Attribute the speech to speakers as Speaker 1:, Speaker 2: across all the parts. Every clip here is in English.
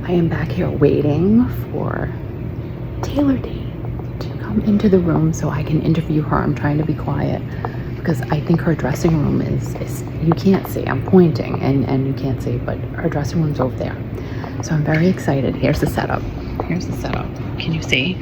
Speaker 1: I am back here waiting for Taylor Dee to come into the room so I can interview her. I'm trying to be quiet because I think her dressing room is you can't see. I'm pointing and you can't see, but her dressing room's over there. So I'm very excited. Here's the setup. Can you see?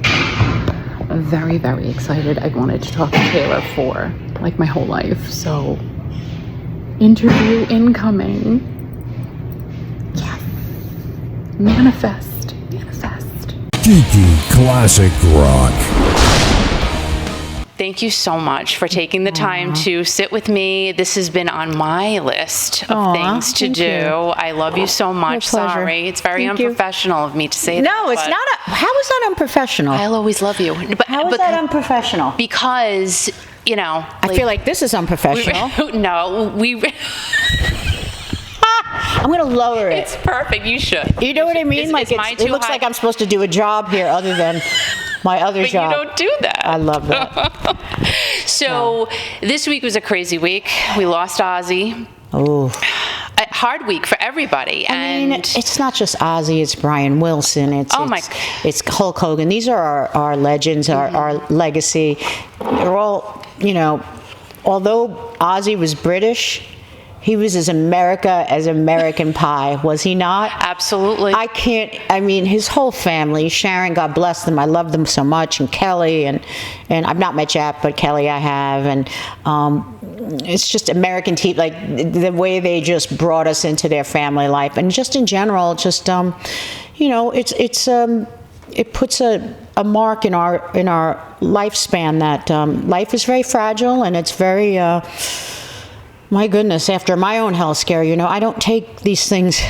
Speaker 1: I'm very, very excited. I've wanted to talk to Taylor for like my whole life. So interview incoming. Yes. Manifest.
Speaker 2: Kiki Classic Rock.
Speaker 3: Thank you so much for taking the time to sit with me. This has been on my list of things to do. I love you so much. Sorry, it's very unprofessional of me to say that.
Speaker 4: No, it's not. How is that unprofessional?
Speaker 3: I'll always love you.
Speaker 4: How is that unprofessional?
Speaker 3: Because, you know.
Speaker 4: I feel like this is unprofessional. I'm going to lower it.
Speaker 3: It's perfect. You should.
Speaker 4: You know what I mean? It looks like I'm supposed to do a job here other than my other job.
Speaker 3: But you don't do that.
Speaker 4: I love that.
Speaker 3: So this week was a crazy week. We lost Ozzy.
Speaker 4: Oh.
Speaker 3: A hard week for everybody.
Speaker 4: I mean, it's not just Ozzy, it's Brian Wilson, it's Hulk Hogan. These are our legends, our legacy. They're all, you know, although Ozzy was British, he was as American pie, was he not?
Speaker 3: Absolutely.
Speaker 4: His whole family, Sharon, God bless them, I love them so much, and Kelly, and I've not met Jack, but Kelly I have, and it's just American TV, like the way they just brought us into their family life, and just in general, just, you know, it puts a mark in our lifespan that life is very fragile, and it's very, my goodness, after my own health scare, you know, I don't take these things,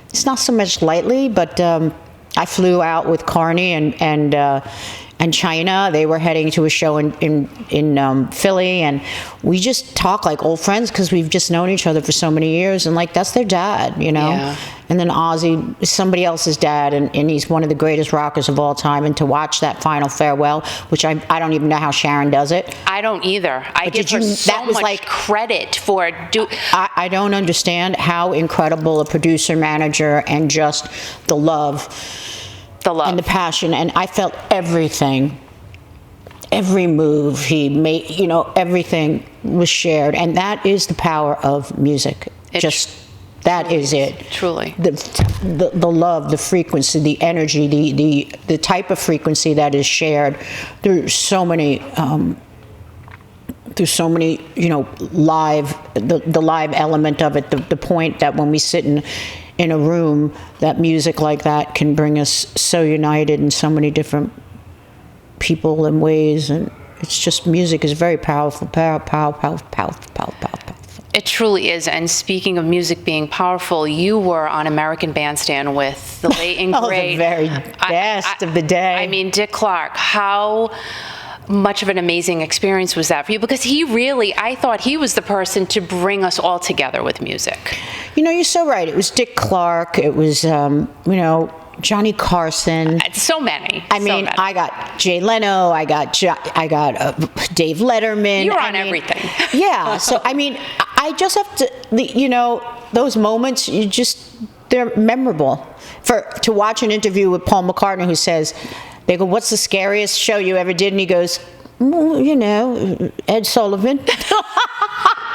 Speaker 4: it's not so much lightly, but I flew out with Carney and China. They were heading to a show in Philly, and we just talk like old friends because we've just known each other for so many years, and like that's their dad, you know.
Speaker 3: Yeah.
Speaker 4: And then Ozzy is somebody else's dad, and he's one of the greatest rockers of all time. And to watch that final farewell, which I don't even know how Sharon does it.
Speaker 3: I don't either. I give her so much credit for
Speaker 4: I don't understand how incredible a producer, manager, and just the love and the passion, and I felt everything, every move he made, you know, everything was shared, and that is the power of music. That is it. Truly. The love, the frequency, the energy, the type of frequency that is shared. There's so many, you know, the live element of it, the point that when we sit in a room, that music like that can bring us so united in so many different people and ways, and it's just, music is very powerful.
Speaker 3: It truly is. And speaking of music being powerful, you were on American Bandstand with the late and great.
Speaker 4: The very best of the day.
Speaker 3: I mean, Dick Clark. How much of an amazing experience was that for you? Because I thought he was the person to bring us all together with music.
Speaker 4: You know, you're so right. It was Dick Clark. It was, you know, Johnny Carson.
Speaker 3: So many.
Speaker 4: I got Jay Leno. I got Dave Letterman.
Speaker 3: You're on everything.
Speaker 4: Yeah. So I just have to, you know, those moments. They're memorable. To watch an interview with Paul McCartney, who says, they go, "What's the scariest show you ever did?" And he goes, "Well, you know, Ed Sullivan."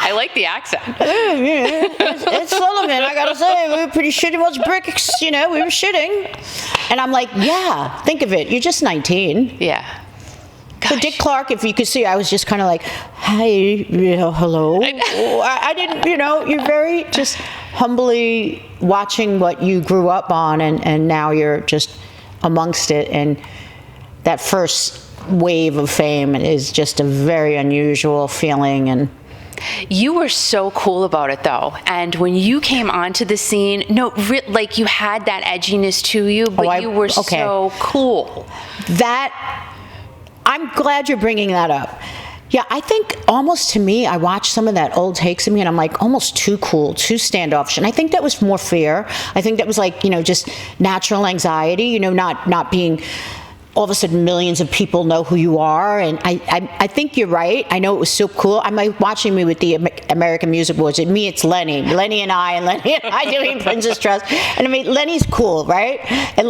Speaker 3: I like the accent.
Speaker 4: Ed Sullivan, I gotta say, we were pretty shitty much bricks, you know, we were shitting. And I'm like, yeah, think of it, you're just 19.
Speaker 3: Yeah.
Speaker 4: So Dick Clark, if you could see, I was just kind of like, hi, you know, hello. I didn't, you know, you're very just humbly watching what you grew up on, and now you're just amongst it. And that first wave of fame is just a very unusual feeling. And
Speaker 3: you were so cool about it, though. And when you came onto the scene, like you had that edginess to you, but you were so cool.
Speaker 4: I'm glad you're bringing that up. Yeah, I think almost to me, I watched some of that old takes of me, and I'm like, almost too cool, too standoffish. And I think that was more fear. I think that was like, you know, just natural anxiety, you know, not being all of a sudden millions of people know who you are. And I think you're right. I know it was so cool. I'm like watching me with the American Music Awards. And me, it's Lenny and I doing Princess Trust. And I mean, Lenny's cool, right? And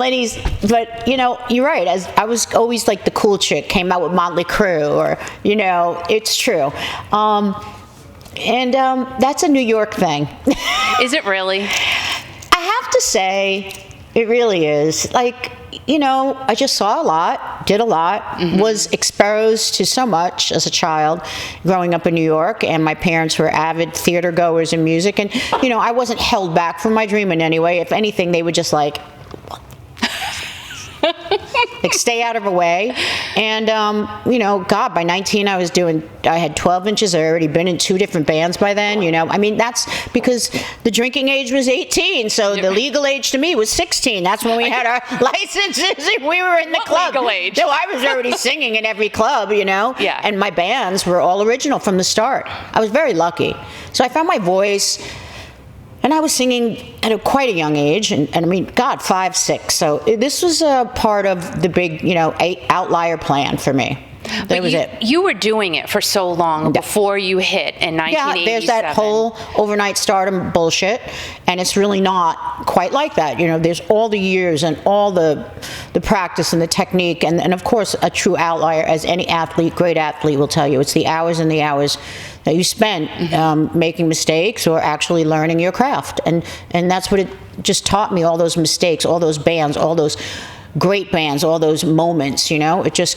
Speaker 4: but you know, you're right. As I was always like the cool chick, came out with Motley Crue, or, you know, it's true. That's a New York thing.
Speaker 3: Is it really?
Speaker 4: I have to say, it really is. Like, you know, I just saw a lot, did a lot, was exposed to so much as a child growing up in New York, and my parents were avid theater goers in music, and, you know, I wasn't held back from my dream in any way. If anything, they would just like stay out of her way. And, you know, God, by 19, I had 12 inches. I'd already been in 2 different bands by then, you know. I mean, that's because the drinking age was 18, so the legal age to me was 16. That's when we had our licenses and we were in the club.
Speaker 3: Legal age?
Speaker 4: No, I was already singing in every club, you know.
Speaker 3: Yeah.
Speaker 4: And my bands were all original from the start. I was very lucky. So I found my voice. And I was singing at quite a young age, and I mean, God, 5, 6. So this was a part of the big, you know, outlier plan for me. That was it.
Speaker 3: You were doing it for so long before you hit in 1987.
Speaker 4: Yeah, there's that whole overnight stardom bullshit, and it's really not quite like that. You know, there's all the years and all the practice and the technique, and of course, a true outlier, as any athlete, great athlete will tell you. It's the hours and the hours that you spent making mistakes or actually learning your craft, and that's what it just taught me. All those mistakes, all those bands, all those great bands, all those moments. You know, it just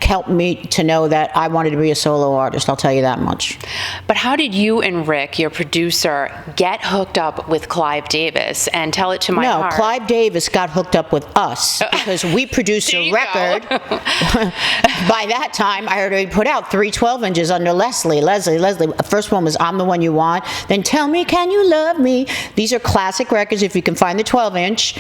Speaker 4: helped me to know that I wanted to be a solo artist. I'll tell you that much.
Speaker 3: But how did you and Rick, your producer, get hooked up with Clive Davis? And tell it to my heart.
Speaker 4: No, Clive Davis got hooked up with us because we produced a record. By that time, I had already put out 3 12-inches under Leslie. The first one was I'm the One You Want. Then Tell Me Can You Love Me. These are classic records if you can find the 12-inch.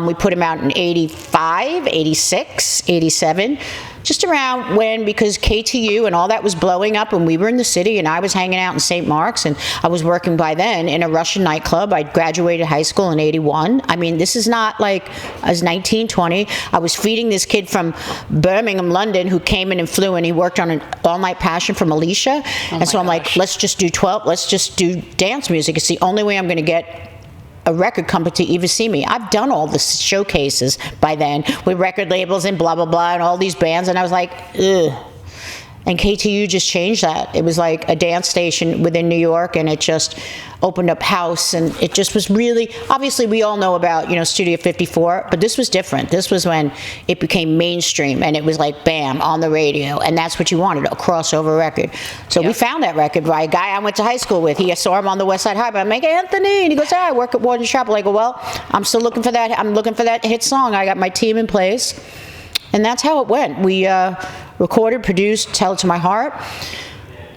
Speaker 4: We put them out in 85, 86, 87. Just around when, because KTU and all that was blowing up, and we were in the city, and I was hanging out in St. Mark's, and I was working by then in a Russian nightclub. I graduated high school in 81. I mean, this is not like I was 19, 20. I was feeding this kid from Birmingham, London, who came in and flew, and he worked on an all-night passion from Alicia. And so I'm like, let's just do dance music. It's the only way I'm going to get a record company to even see me. I've done all the showcases by then with record labels and blah, blah, blah, and all these bands, and I was like, ugh. And KTU just changed that. It was like a dance station within New York, and it just opened up house, and it just was really, obviously we all know about, you know, Studio 54, but this was different. This was when it became mainstream, and it was like, bam, on the radio, and that's what you wanted, a crossover record. So we found that record by a guy I went to high school with. I saw him on the West Side High, but I'm like, Anthony, and he goes, I work at Warden Shop. I go, well, I'm still looking for that. I'm looking for that hit song. I got my team in place, and that's how it went. We recorded, produced Tell It To My Heart.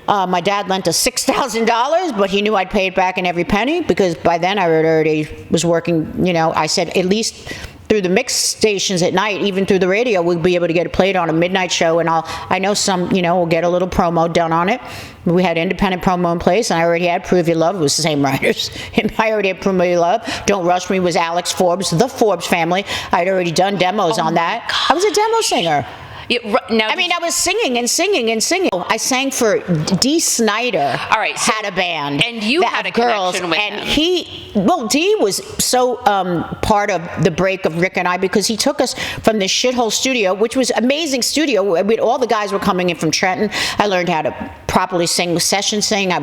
Speaker 4: My dad lent us $6,000, but he knew I'd pay it back in every penny, because by then I already was working, you know, I said at least through the mix stations at night, even through the radio, we'll be able to get it played on a midnight show, and I know some, you know, we'll get a little promo done on it. We had independent promo in place, and I already had Prove Your Love. It was the same writers. And I already had Prove Your Love. Don't Rush Me was Alex Forbes, the Forbes family. I'd already done demos on that. I was a demo singer. I was singing and singing and singing. I sang for Dee Snider.
Speaker 3: All right, so,
Speaker 4: had a band.
Speaker 3: And you had a connection with him.
Speaker 4: Dee was so part of the break of Rick and I, because he took us from this shithole studio, which was amazing studio. All the guys were coming in from Trenton. I learned how to properly sing, session sing. I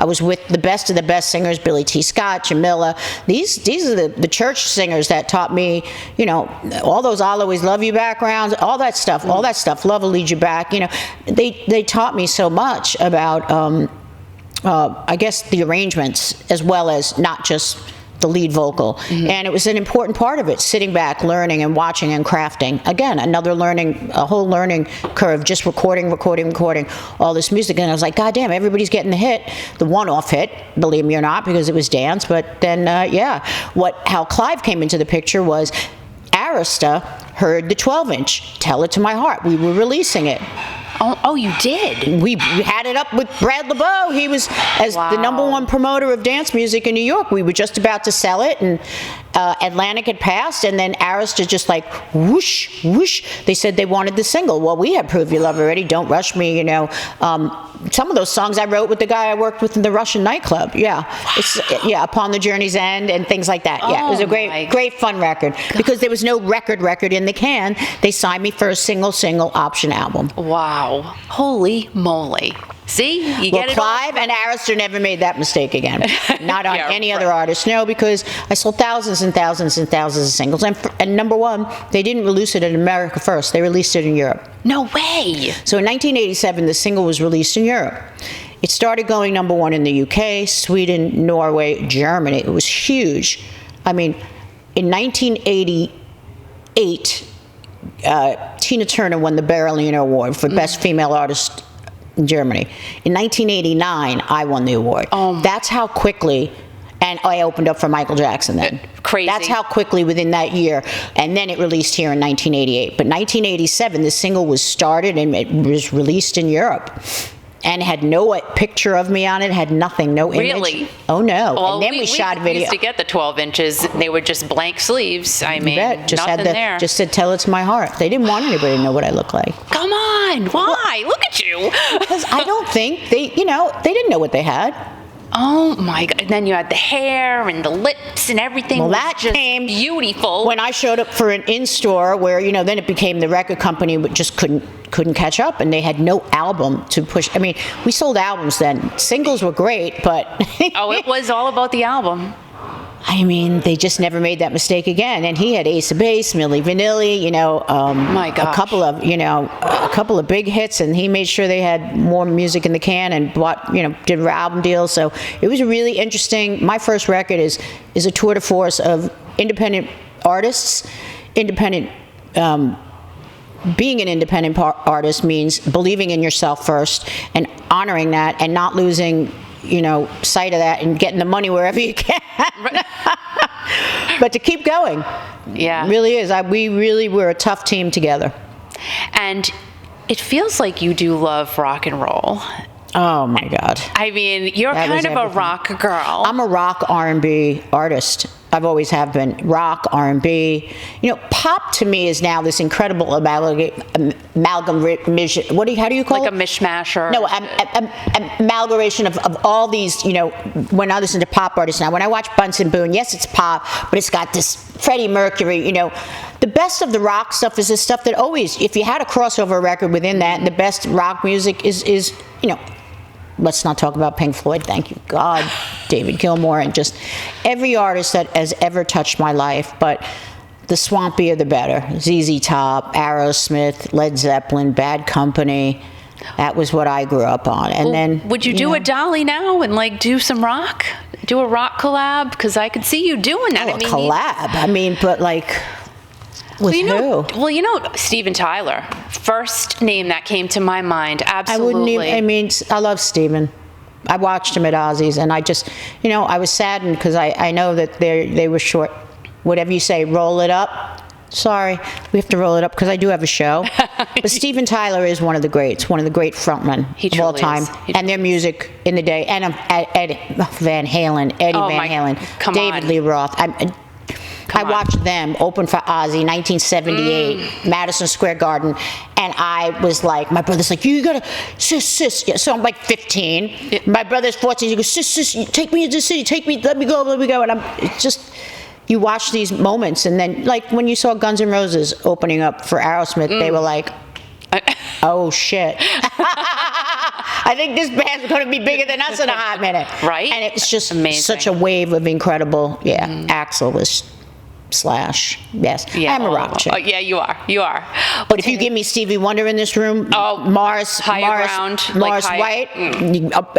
Speaker 4: was with the best of the best singers, Billy T. Scott, Jamila. These are the church singers that taught me, you know, all those I'll Always Love You backgrounds, all that stuff, Love Will Lead You Back. You know, they taught me so much about, I guess, the arrangements, as well as not just the lead vocal. And it was an important part of it, sitting back, learning and watching and crafting. Again, a whole learning curve, just recording all this music. And I was like, God damn, everybody's getting the hit, the one-off hit, believe me or not, because it was dance. But then, how Clive came into the picture was Arista heard the 12-inch, Tell It To My Heart. We were releasing it.
Speaker 3: Oh, you did?
Speaker 4: We had it up with Brad LeBeau. He was the #1 promoter of dance music in New York. We were just about to sell it, and Atlantic had passed, and then Arista just like whoosh, whoosh. They said they wanted the single. Well, we had Prove You Love already. Don't Rush Me, you know. Some of those songs I wrote with the guy I worked with in the Russian nightclub. Yeah, Upon the Journey's End and things like that. Yeah, it was a great fun record because there was no record in the can. They signed me for a single option album.
Speaker 3: Wow. Holy moly. See? You get it.
Speaker 4: Clive and Arista never made that mistake again. Not on any other artist. No, because I sold thousands and thousands and thousands of singles. And number one, they didn't release it in America first. They released it in Europe.
Speaker 3: No way.
Speaker 4: So in 1987, the single was released in Europe. It started going number one in the UK, Sweden, Norway, Germany. It was huge. I mean, in 1988, Tina Turner won the Berliner Award for Best Female Artist in Germany. In 1989, I won the award. That's how quickly, and I opened up for Michael Jackson then.
Speaker 3: Crazy.
Speaker 4: That's how quickly within that year, and then it released here in 1988. But 1987, the single was started and it was released in Europe. And had no picture of me on it, had nothing, no image.
Speaker 3: Really?
Speaker 4: Oh, no.
Speaker 3: Well,
Speaker 4: and then we shot a video.
Speaker 3: We used to get the 12 inches. They were just blank sleeves. I mean, nothing there.
Speaker 4: Just said, tell it's my heart. They didn't want anybody to know what I look like.
Speaker 3: Come on. Why? Look at you.
Speaker 4: Because I don't think they didn't know what they had.
Speaker 3: Oh my God. And then you had the hair and the lips and everything.
Speaker 4: Well,
Speaker 3: was
Speaker 4: that
Speaker 3: just
Speaker 4: came
Speaker 3: beautiful.
Speaker 4: When I showed up for an in-store where, then it became the record company but just couldn't catch up, and they had no album to push. I mean, we sold albums then. Singles were great, but...
Speaker 3: it was all about the album.
Speaker 4: I mean, they just never made that mistake again. And he had Ace of Base, Milli Vanilli,
Speaker 3: my gosh.
Speaker 4: a couple of big hits, and he made sure they had more music in the can and did album deals. So it was really interesting. My first record is a tour de force of independent artists. Being an independent artist means believing in yourself first and honoring that and not losing sight of that and getting the money wherever you can. But to keep going.
Speaker 3: Yeah.
Speaker 4: It really is. We really were a tough team together.
Speaker 3: And it feels like you do love rock and roll.
Speaker 4: Oh my God.
Speaker 3: I mean, you're kind of a rock girl.
Speaker 4: I'm a rock R&B artist. I've always have been. Rock, R&B. Pop to me is now this incredible amalgamation. How do you call it?
Speaker 3: Like a mishmash or...
Speaker 4: No, amalgamation of all these, when I listen to pop artists now. When I watch Bunsen Boone, yes, it's pop, but it's got this Freddie Mercury, The best of the rock stuff is the stuff that always, if you had a crossover record within that, the best rock music is let's not talk about Pink Floyd, thank you God, David Gilmour, and just every artist that has ever touched my life. But the swampier the better. ZZ Top, Aerosmith, Led Zeppelin, Bad Company. That was what I grew up on. And then
Speaker 3: would you do a Dolly now and do some rock? Do a rock collab? Because I could see you doing that.
Speaker 4: A collab. But with who?
Speaker 3: Well, Steven Tyler. First name that came to my mind. Absolutely.
Speaker 4: I love Steven. I watched him at Ozzy's, and I just, I was saddened because I know that they were short. Whatever you say, roll it up. Sorry, we have to roll it up because I do have a show. But Steven Tyler is one of the greats, one of the great frontmen of all time. And their music in the day. And Eddie Van Halen, David Lee Roth. I watched them open for Ozzy, 1978, Madison Square Garden, and I was like, my brother's like, you gotta, sis. Yeah, so I'm like 15. Yeah. My brother's 14. He goes, sis, take me into the city, let me go. And it's just, you watch these moments, and then when you saw Guns N' Roses opening up for Aerosmith, they were like, oh shit. I think this band's going to be bigger than us in a hot minute.
Speaker 3: Right.
Speaker 4: And it's just
Speaker 3: amazing.
Speaker 4: Such a wave of incredible, Axl was Slash. Yes, I'm a rock chick.
Speaker 3: Yeah, you are.
Speaker 4: But if you give me Stevie Wonder in this room, Morris White,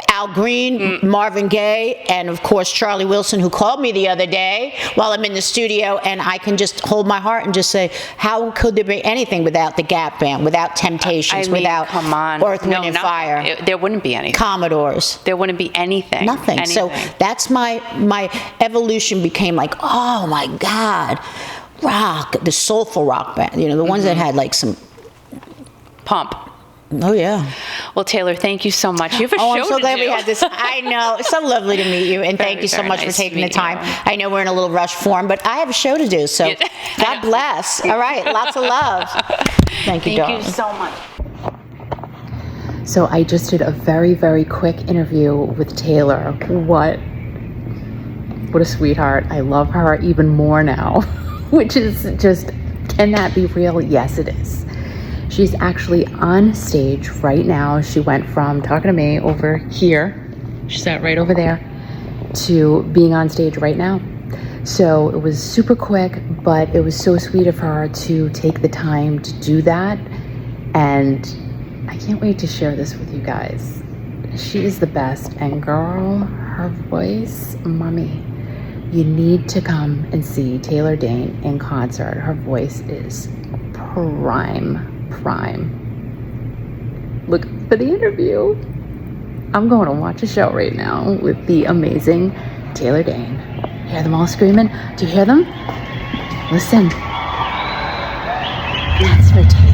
Speaker 4: Al Green, Marvin Gaye, and of course Charlie Wilson, who called me the other day while I'm in the studio, and I can just hold my heart and just say, how could there be anything without the Gap Band, without Temptations, without Earth, Wind, and Fire?
Speaker 3: There wouldn't be anything.
Speaker 4: Commodores.
Speaker 3: There wouldn't be anything.
Speaker 4: Nothing. So that's my evolution became like, oh my God. Rock, the soulful rock band, the ones that had some
Speaker 3: pump.
Speaker 4: Oh, yeah.
Speaker 3: Well, Taylor, thank you so much. You have a show
Speaker 4: I'm so
Speaker 3: to
Speaker 4: glad
Speaker 3: do.
Speaker 4: we had this. I know. It's so lovely to meet you. And thank you so
Speaker 3: very
Speaker 4: much for
Speaker 3: nice to
Speaker 4: taking the
Speaker 3: meet
Speaker 4: time.
Speaker 3: you.
Speaker 4: I know we're in a little rush form, but I have a show to do. So God bless. All right. Lots of love. Thank you, darling.
Speaker 3: Thank you so much.
Speaker 1: So I just did a very, very quick interview with Taylor. What a sweetheart. I love her even more now, which is just, can that be real? Yes, it is. She's actually on stage right now. She went from talking to me over here, she sat right over there, to being on stage right now. So it was super quick, but it was so sweet of her to take the time to do that. And I can't wait to share this with you guys. She is the best. And girl, her voice, mommy, you need to come and see Taylor Dayne in concert. Her voice is prime. Look for the interview. I'm going to watch a show right now with the amazing Taylor Dayne. Hear them all screaming? Do you hear them? Listen. That's her Taylor.